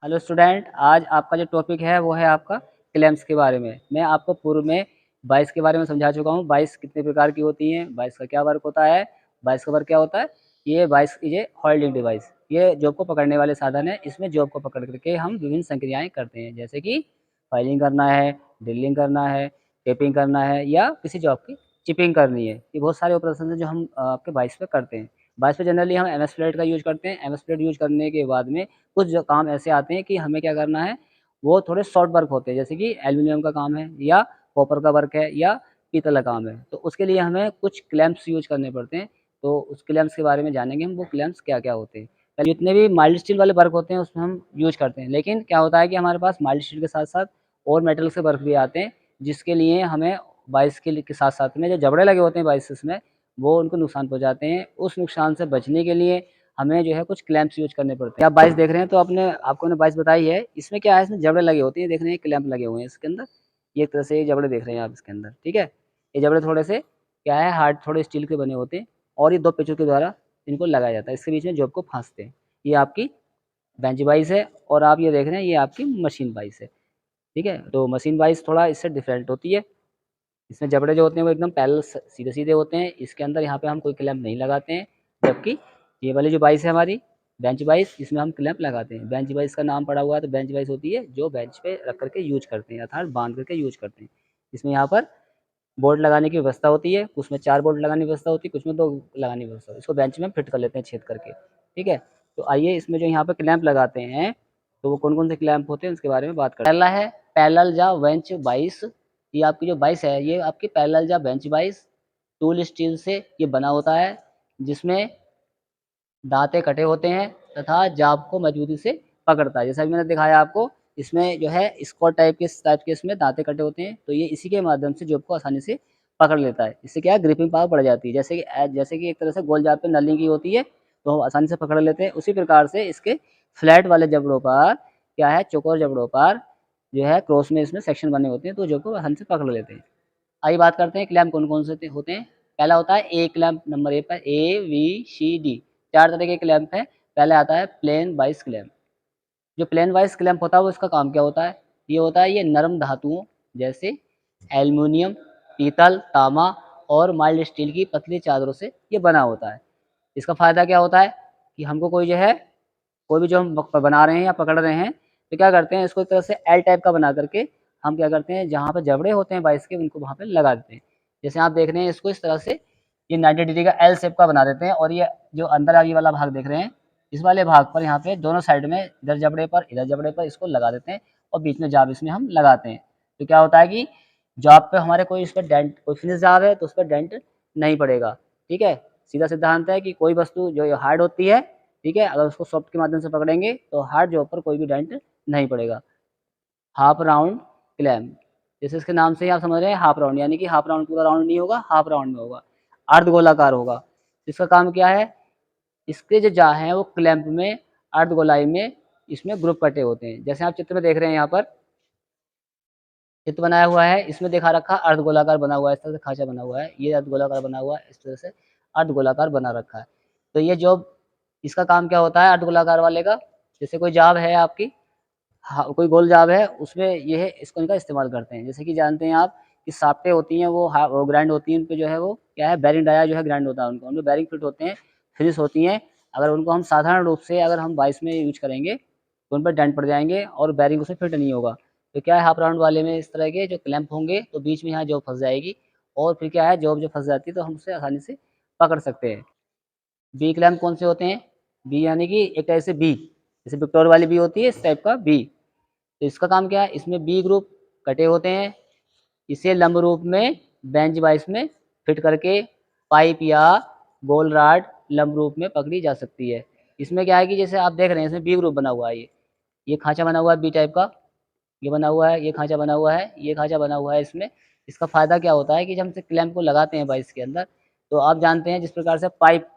Hello student, आज आपका जो टॉपिक है वो है आपका क्लैम्प्स के बारे में। मैं आपको पूर्व में बाइस के बारे में समझा चुका हूँ। बाइस कितने प्रकार की होती हैं, बाइस का क्या वर्क होता है, बाइस का वर्क क्या होता है। ये बाइस ये होल्डिंग डिवाइस, ये जॉब को पकड़ने वाले साधन है। इसमें जॉब को पकड़ करके हम विभिन्न संक्रियाएं करते हैं, जैसे कि फाइलिंग करना है, ड्रिलिंग करना है, टेपिंग करना है या किसी जॉब की चिपिंग करनी है। ये बहुत सारे ऑपरेशन हैं जो हम आपके बाइस पे करते हैं। बाइस पे जनरली हम एमएस प्लेट का यूज करते हैं। एमएस प्लेट यूज करने के बाद में कुछ जो काम ऐसे आते हैं कि हमें क्या करना है, वो थोड़े शॉर्ट वर्क होते हैं, जैसे कि एल्यूमिनियम का काम है या कॉपर का वर्क है या पीतल का काम है। तो उसके लिए हमें कुछ क्लैंप्स यूज करने पड़ते हैं। तो उस क्लैंप्स के बारे में जानेंगे हम, वो क्लैंप्स क्या-क्या होते हैं। पहले जितने भी माइल्ड स्टील वाले वर्क होते हैं उसमें हम यूज करते हैं, लेकिन क्या होता है कि हमारे पास माइल्ड स्टील के साथ-साथ और मेटल के वर्क भी आते हैं, जिसके लिए हमें बाइस के साथ-साथ में जो जबड़े लगे होते हैं बाइसेस में, वो उनको नुकसान पहुँचाते हैं। उस नुकसान से बचने के लिए हमें जो है कुछ क्लैंप्स यूज़ करने पड़ते हैं। आप बाइस देख रहे हैं तो आपको मैंने बाइस बताई है। इसमें क्या है, इसमें जबड़े लगे होते हैं, देख रहे हैं क्लैंप लगे हुए हैं इसके अंदर। ये एक तरह से ये जबड़े देख रहे हैं आप इसके अंदर, ठीक है? ये जबड़े थोड़े से क्या है, हार्ड थोड़े स्टील के बने होते हैं और ये 2 पेंचों के द्वारा इनको लगाया जाता है। इसके बीच में जॉब को फँसते हैं। ये आपकी बेंच बाइस है और आप ये देख रहे हैं ये आपकी मशीन बाइस है, ठीक है? तो मशीन बाइस थोड़ा इससे डिफरेंट होती है। इसमें जबड़े जो होते हैं वो एकदम पैरेलल सीधे-सीधे होते हैं। इसके अंदर यहाँ पे हम कोई क्लैंप नहीं लगाते हैं, जबकि ये वाली जो बाइस है हमारी बेंच बाइस, इसमें हम क्लैंप लगाते हैं। बेंच बाइस का नाम पड़ा हुआ है तो बेंच बाइस होती है जो बेंच पे रख कर के यूज़ करते हैं, अर्थात बाँध करके यूज़ करते हैं। इसमें यहाँ पर बोल्ट लगाने की व्यवस्था होती है, कुछ में 4 बोल्ट लगाने की व्यवस्था होती है, कुछ में 2 लगाने की व्यवस्था होती है। इसको बेंच में फिट कर लेते हैं छेद करके, ठीक है? तो आइए इसमें जो यहाँ पे क्लैंप लगाते हैं, तो वो कौन-कौन से क्लैंप होते हैं उसके बारे में बात करते हैं। पहला है पैरेलल या बेंच बाइस। ये आपकी जो बाइस है ये आपकी पैरेलल या बेंच बाइस टूल स्टील से ये बना होता है, जिसमें दाँतें कटे होते हैं तथा जाब को मजबूती से पकड़ता है। जैसा कि मैंने दिखाया आपको, इसमें जो है स्क्वाड टाइप के इसमें दाँतें कटे होते हैं, तो ये इसी के माध्यम से जॉब को आसानी से पकड़ लेता है। इससे क्या है, ग्रिपिंग पावर बढ़ जाती है। जैसे कि एक तरह से गोल जाब पे नली की होती है, तो हम आसानी से पकड़ लेते हैं। उसी प्रकार से इसके फ्लैट वाले जबड़ों पर क्या है, चौकोर जबड़ों पर जो है क्रॉस में इसमें सेक्शन बने होते हैं, तो जॉब को आसानी से पकड़ लेते हैं। आइए बात करते हैं क्लैंप कौन-कौन से होते हैं। पहला होता है ए क्लैंप, नंबर ए पर ए, बी, सी, डी 4 तरह के क्लैंप हैं। पहला आता है प्लेन वाइस क्लैंप। जो प्लेन वाइस क्लैंप होता है वो इसका काम क्या होता है? ये होता है ये नरम धातुओं जैसे एल्युमिनियम, पीतल, तांबा और माइल्ड स्टील की पतली चादरों से ये बना होता है। इसका फ़ायदा क्या होता है कि हमको कोई जो है, कोई भी जो हम बना रहे हैं या पकड़ रहे हैं, तो क्या करते हैं इसको एक तरह से एल टाइप का बना करके हम क्या करते हैं, जहाँ पे जबड़े होते हैं बाइस के उनको वहाँ पे लगा देते हैं। जैसे आप देख रहे हैं इसको इस तरह से ये 90 डिग्री का एल शेप का बना देते हैं और ये जो अंदर ये वाला भाग देख रहे हैं, इस वाले भाग पर यहाँ पे दोनों साइड में इधर जबड़े पर, इधर जबड़े पर इसको लगा देते हैं और बीच में जाब इसमें हम लगाते हैं। तो क्या होता है कि जाब पे हमारे कोई इस पे डेंट, कोई फिनिश जाब है तो उस पे डेंट नहीं पड़ेगा, ठीक है? सीधा सिद्धांत है कि कोई वस्तु जो हार्ड होती है, ठीक है, अगर उसको सॉफ्ट के माध्यम से पकड़ेंगे तो हार्ड जॉब पर कोई भी डेंट नहीं पड़ेगा। हाफ राउंड क्लैम्प, जैसे इसके नाम से ही आप समझ रहे हैं हाफ राउंड, यानी कि हाफ राउंड पूरा राउंड नहीं होगा, हाफ राउंड में होगा, अर्धगोलाकार होगा। इसका काम क्या है, इसके जो जा हैं वो क्लैंप में अर्धगोलाई में इसमें ग्रुप कटे होते हैं। जैसे आप चित्र में देख रहे हैं यहाँ पर चित्र बनाया हुआ है, इसमें दिखा रखा अर्धगोलाकार बना हुआ है, इस तरह से खाँचा बना हुआ है, ये अर्धगोलाकार बना हुआ है, इस तरह से अर्धगोलाकार बना रखा है। तो ये जो इसका काम क्या होता है अर्धगोलाकार वाले का, जैसे कोई जाब है आपकी, हाँ, कोई गोल जाब है उसमें ये है, इसको इनका इस्तेमाल करते हैं। जैसे कि जानते हैं आप कि शाफ्टें होती हैं वो ग्राइंड होती हैं, उनपे जो है वो क्या है, बेरिंग डाया जो है ग्राइंड होता है उनमें बेरिंग फिट होते हैं, फिनिश होती हैं। अगर उनको हम साधारण रूप से अगर हम बाइस में यूज़ करेंगे, तो उन पे डेंट पड़ जाएँगे और बेरिंग उसमें फिट नहीं होगा। तो क्या है, हाफ राउंड वाले में इस तरह के जो क्लैंप होंगे तो बीच में यहाँ जॉब फँस जाएगी और फिर क्या है, जॉब जो फँस जाती है तो हम उसे आसानी से पकड़ सकते हैं। बी क्लैंप कौन से होते हैं? बी यानी कि एक टाइप से बी, जैसे विक्टोर वाली बी होती है, इस टाइप का बी। तो इसका काम क्या है, इसमें बी ग्रुप कटे होते हैं, इसे लंब रूप में बेंच वाइस में फिट करके पाइप या गोल रॉड लंब रूप में पकड़ी जा सकती है। इसमें क्या है कि जैसे आप देख रहे हैं इसमें बी ग्रुप बना हुआ है, ये खाँचा बना हुआ है बी टाइप का, ये बना हुआ है, ये खाँचा बना हुआ है, ये खाँचा बना हुआ है इसमें। इसका फ़ायदा क्या होता है कि जब हम इसे क्लैंप को लगाते हैं बाइस के अंदर, तो आप जानते हैं जिस प्रकार से पाइप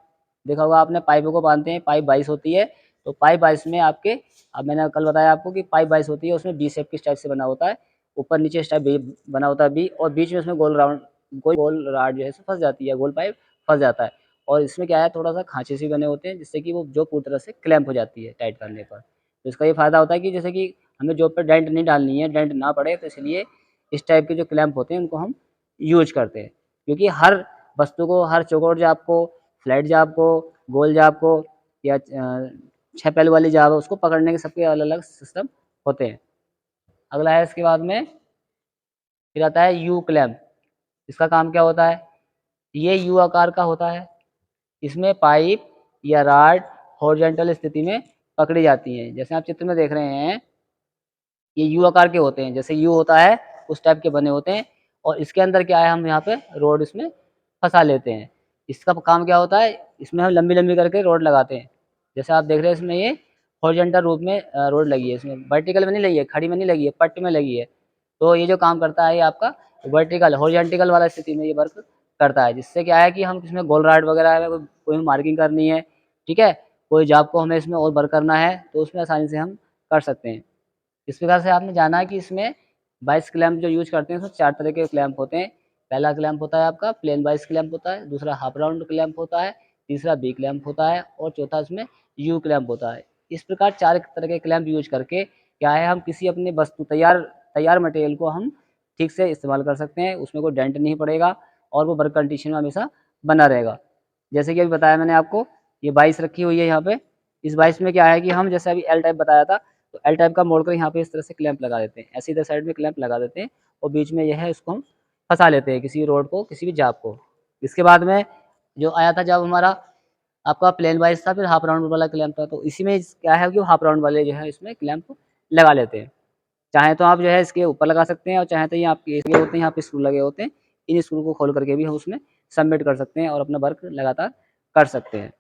देखा होगा आपने, पाइपों को बाँधते हैं, पाइप बाइस होती है, तो पाइप बाइस में आपके, अब मैंने कल बताया आपको कि पाइप बाइस होती है, उसमें वी शेप की टाइप से बना होता है, ऊपर-नीचे इस टाइप वी बना होता है वी, और बीच में उसमें गोल रॉड जो है सो फँस जाती है, गोल पाइप फँस जाता है। और इसमें क्या है, थोड़ा-सा खाँचे से बने होते हैं जिससे कि वो जो पूरी तरह से क्लैंप हो जाती है टाइट करने पर। तो इसका ये फ़ायदा होता है कि जैसे कि हमें जॉब पे डेंट नहीं डालनी है, डेंट ना पड़े, तो इसलिए इस टाइप के जो क्लैंप होते हैं उनको हम यूज़ करते हैं। क्योंकि हर वस्तु को, हर चौकोर जाप को, फ्लैट जाप को, गोल जाप को या 6 पहलू वाली जाप है उसको पकड़ने के सबके अलग-अलग सिस्टम होते हैं। अगला है इसके बाद में फिर आता है यू क्लैंप। इसका काम क्या होता है? ये यू आकार का होता है। इसमें पाइप या रॉड हॉरिजॉन्टल स्थिति में पकड़ी जाती हैं। जैसे आप चित्र में देख रहे हैं, ये यू आकार के होते हैं। जैसे यू होता है उस टाइप के बने होते हैं और इसके अंदर क्या है, हम यहाँ पे रॉड इसमें फँसा लेते हैं। इसका काम क्या होता है? इसमें हम लंबी-लंबी करके रॉड लगाते हैं। जैसे आप देख रहे हैं इसमें ये हॉरिजॉन्टल रूप में रॉड लगी है इसमें, वर्टिकल में नहीं लगी है, खड़ी में नहीं लगी है, पट्ट में लगी है। तो ये जो काम करता है ये आपका वर्टिकल हॉरिजॉन्टल वाला स्थिति में ये वर्क करता है। जिससे क्या है कि हम इसमें गोल रॉड वगैरह है, कोई मार्किंग करनी है, ठीक है? कोई जॉब को हमें इसमें और वर्क करना है तो उसमें आसानी से हम कर सकते हैं। इस प्रकार से आपने जाना कि इसमें 22 क्लैंप जो यूज़ करते हैं उसमें 4 तरह के क्लैंप होते हैं। पहला क्लैंप होता है आपका प्लेन 22 क्लैंप होता है, दूसरा हाफ राउंड क्लैंप होता है, तीसरा बी क्लैंप होता है और चौथा इसमें यू क्लैंप होता है। इस प्रकार 4 तरह के क्लैंप यूज़ करके क्या है, हम किसी अपनी वस्तु तैयार तैयार मटेरियल को हम ठीक से इस्तेमाल कर सकते हैं, उसमें कोई डेंट नहीं पड़ेगा और वो वर्क कंडीशन में हमेशा बना रहेगा। जैसे कि अभी बताया मैंने आपको, ये 22 रखी हुई है यहाँ पे, इस 22 में क्या है कि हम जैसे अभी एल टाइप बताया था, तो एल टाइप का मोड़कर यहाँ पे इस तरह से क्लैंप लगा देते हैं, ऐसे इधर साइड में क्लैंप लगा देते हैं और बीच में ये है इसको हम फँसा लेते हैं किसी रोड को, किसी भी जाप को। इसके बाद में जो आया था जब हमारा आपका प्लेन वाइज़ था, फिर हाफ राउंड वाला क्लैंप था, तो इसी में क्या है कि हाफ राउंड वाले जो है इसमें क्लैंप लगा लेते हैं। चाहे तो आप जो है इसके वीडियो लगा सकते हैं और चाहे तो ये आपके ये होते हैं यहाँ पे स्क्रू लगे होते हैं, इन स्क्रू को खोल करके भी हम उसमें सबमिट कर सकते हैं और अपना वर्क लगातार कर सकते हैं।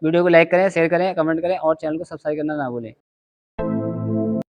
वीडियो को लाइक करें, शेयर करें, कमेंट करें और चैनल को सब्सक्राइब करना ना भूलें।